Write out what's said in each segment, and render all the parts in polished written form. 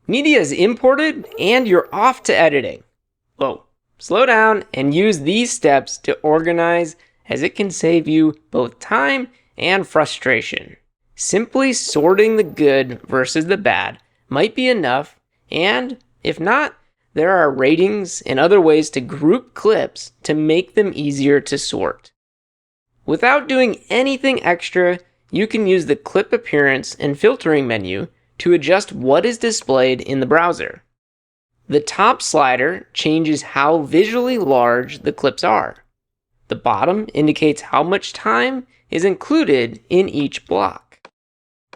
Media is imported and you're off to editing. Whoa, slow down and use these steps to organize, as it can save you both time and frustration. Simply sorting the good versus the bad might be enough, and if not, there are ratings and other ways to group clips to make them easier to sort. Without doing anything extra, you can use the clip appearance and filtering menu to adjust what is displayed in the browser. The top slider changes how visually large the clips are. The bottom indicates how much time is included in each block.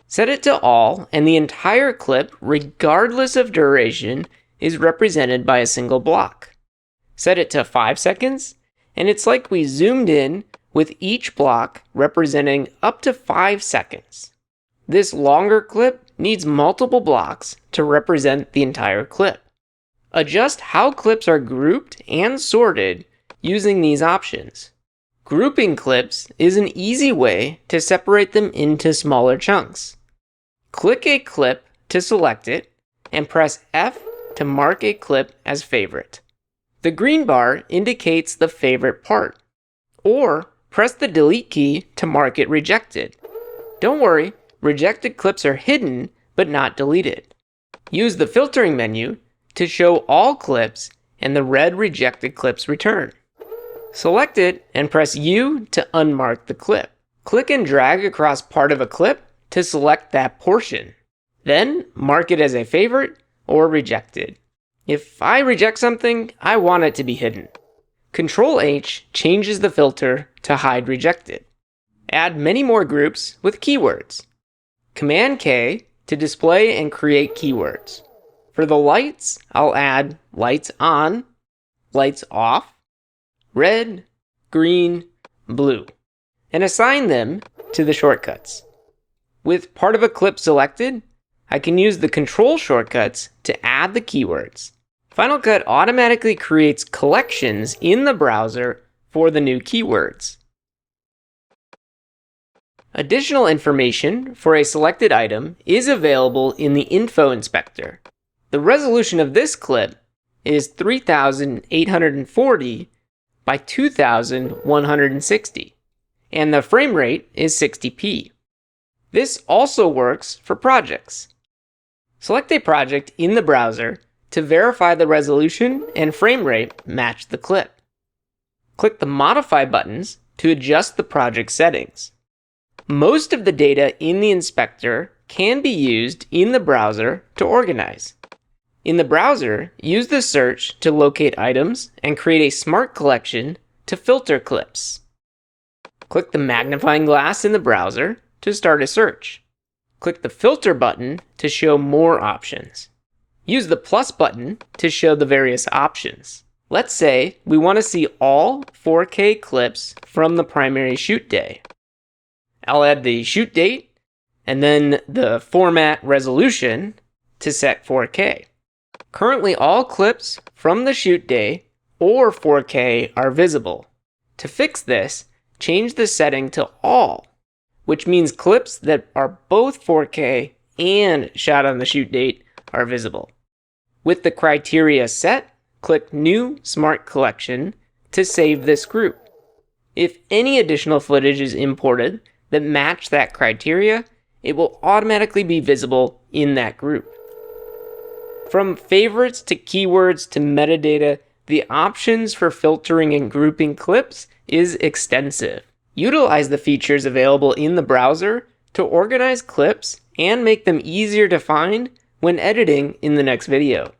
Set it to all, and the entire clip, regardless of duration, is represented by a single block. Set it to 5 seconds, and it's like we zoomed in with each block representing up to 5 seconds. This longer clip needs multiple blocks to represent the entire clip. Adjust how clips are grouped and sorted using these options. Grouping clips is an easy way to separate them into smaller chunks. Click a clip to select it and press F to mark a clip as favorite. The green bar indicates the favorite part, or press the delete key to mark it rejected. Don't worry, rejected clips are hidden but not deleted. Use the filtering menu to show all clips and the red rejected clips return. Select it and press U to unmark the clip. Click and drag across part of a clip to select that portion. Then mark it as a favorite or rejected. If I reject something, I want it to be hidden. Control H changes the filter to hide rejected. Add many more groups with keywords. Command K to display and create keywords. For the lights, I'll add lights on, lights off, red, green, blue, and assign them to the shortcuts. With part of a clip selected, I can use the control shortcuts to add the keywords. Final Cut automatically creates collections in the browser for the new keywords. Additional information for a selected item is available in the Info Inspector. The resolution of this clip is 3840 by 2160, and the frame rate is 60p. This also works for projects. Select a project in the browser to verify the resolution and frame rate match the clip. Click the Modify buttons to adjust the project settings. Most of the data in the inspector can be used in the browser to organize. In the browser, use the search to locate items and create a smart collection to filter clips. Click the magnifying glass in the browser to start a search. Click the Filter button to show more options. Use the plus button to show the various options. Let's say we want to see all 4K clips from the primary shoot day. I'll add the shoot date and then the format resolution to set 4K. Currently, all clips from the shoot day or 4K are visible. To fix this, change the setting to all, which means clips that are both 4K and shot on the shoot date are visible. With the criteria set, click New Smart Collection to save this group. If any additional footage is imported that match that criteria, it will automatically be visible in that group. From favorites to keywords to metadata, the options for filtering and grouping clips is extensive. Utilize the features available in the browser to organize clips and make them easier to find when editing in the next video.